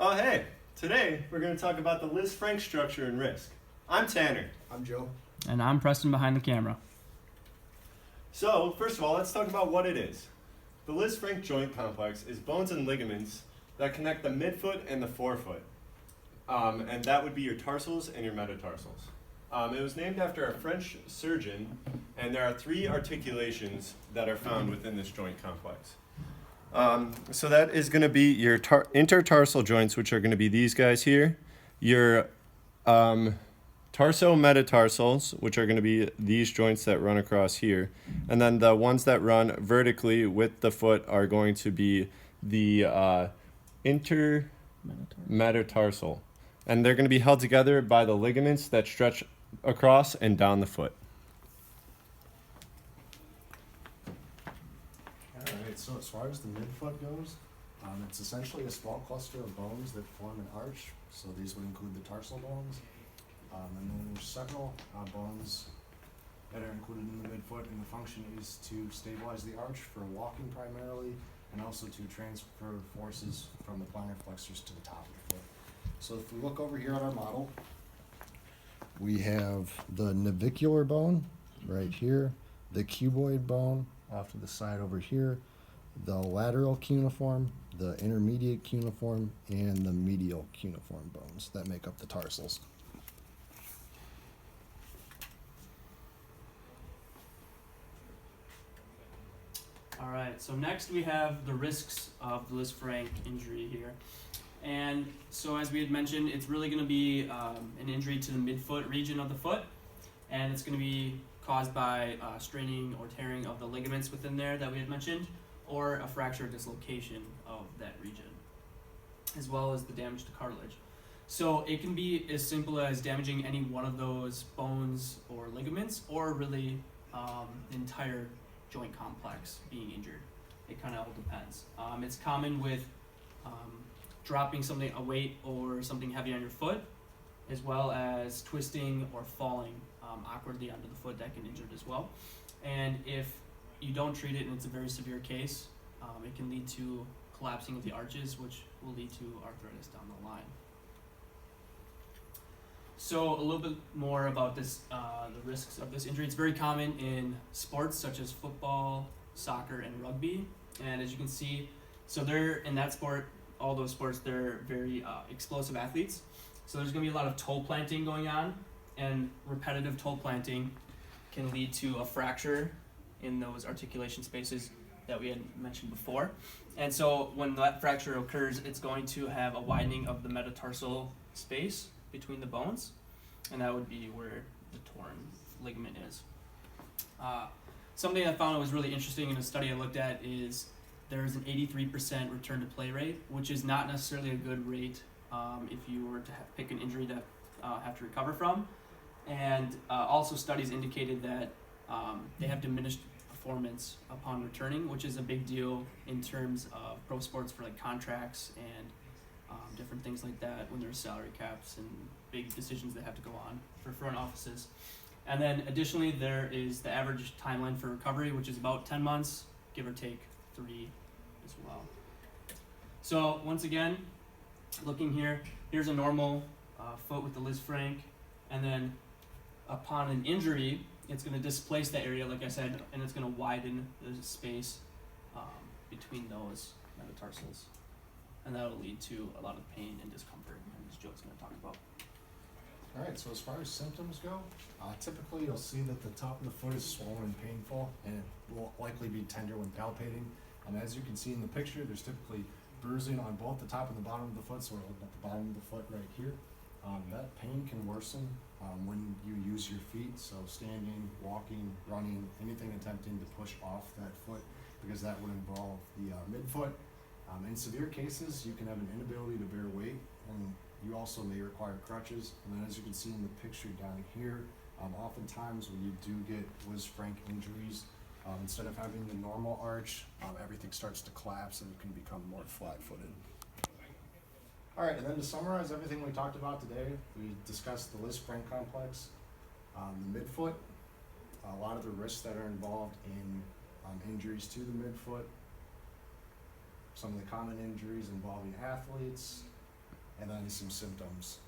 Oh, hey, today we're going to talk about the Lisfranc structure and risk. I'm Tanner. I'm Joe. And I'm Preston behind the camera. So, first of all, let's talk about what it is. The Lisfranc joint complex is bones and ligaments that connect the midfoot and the forefoot. And that would be your tarsals and your metatarsals. It was named after a French surgeon, and there are 3 articulations that are found within this joint complex. So that is going to be your intertarsal joints, which are going to be these guys here. Your tarsometatarsals, which are going to be these joints that run across here. And then the ones that run vertically with the foot are going to be the intermetatarsal. And they're going to be held together by the ligaments that stretch across and down the foot. Alright, so as far as the midfoot goes, it's essentially a small cluster of bones that form an arch. So these would include the tarsal bones. And then there's several bones that are included in the midfoot, and the function is to stabilize the arch for walking primarily, and also to transfer forces from the plantar flexors to the top of the foot. So if we look over here at our model, we have the navicular bone right here, the cuboid bone off to the side over here, the lateral cuneiform, the intermediate cuneiform, and the medial cuneiform bones that make up the tarsals. All right, so next we have the risks of the Lisfranc injury here. And so as we had mentioned, it's really going to be an injury to the midfoot region of the foot, and it's going to be caused by straining or tearing of the ligaments within there that we had mentioned, or a fracture or dislocation of that region, as well as the damage to cartilage. So it can be as simple as damaging any one of those bones or ligaments, or really the entire joint complex being injured. It kind of all depends. It's common with dropping something, a weight or something heavy on your foot, as well as twisting or falling awkwardly onto the foot that can injure it as well. And if you don't treat it and it's a very severe case, it can lead to collapsing of the arches, which will lead to arthritis down the line. So a little bit more about this, the risks of this injury. It's very common in sports such as football, soccer, and rugby. And as you can see, so they're in that sport, all those sports, they're very explosive athletes. So there's going to be a lot of toe planting going on, and repetitive toe planting can lead to a fracture in those articulation spaces that we had mentioned before. And so when that fracture occurs, it's going to have a widening of the metatarsal space between the bones, and that would be where the torn ligament is. Something I found was really interesting in a study I looked at is there's an 83% return to play rate, which is not necessarily a good rate if you were to pick an injury to have to recover from. And also studies indicated that they have diminished performance upon returning, which is a big deal in terms of pro sports for like contracts and different things like that when there's salary caps and big decisions that have to go on for front offices. And then additionally, there is the average timeline for recovery, which is about 10 months, give or take 3 as well. So once again, looking here, here's a normal foot with the Lisfranc, and then upon an injury, it's going to displace that area, like I said, and it's going to widen the space between those metatarsals. And that will lead to a lot of pain and discomfort, and as Joe's going to talk about. Alright, so as far as symptoms go, typically you'll see that the top of the foot is swollen and painful, and it will likely be tender when palpating. As you can see in the picture, there's typically bruising on both the top and the bottom of the foot, so we're looking at the bottom of the foot right here. That pain can worsen when you use your feet, so standing, walking, running, anything attempting to push off that foot, because that would involve the midfoot. In severe cases, you can have an inability to bear weight, and you also may require crutches. And then as you can see in the picture down here, oftentimes when you do get Lisfranc injuries, instead of having the normal arch, everything starts to collapse and you can become more flat-footed. Alright, and then to summarize everything we talked about today, we discussed the Lisfranc complex, the midfoot, a lot of the risks that are involved in injuries to the midfoot, some of the common injuries involving athletes, and then some symptoms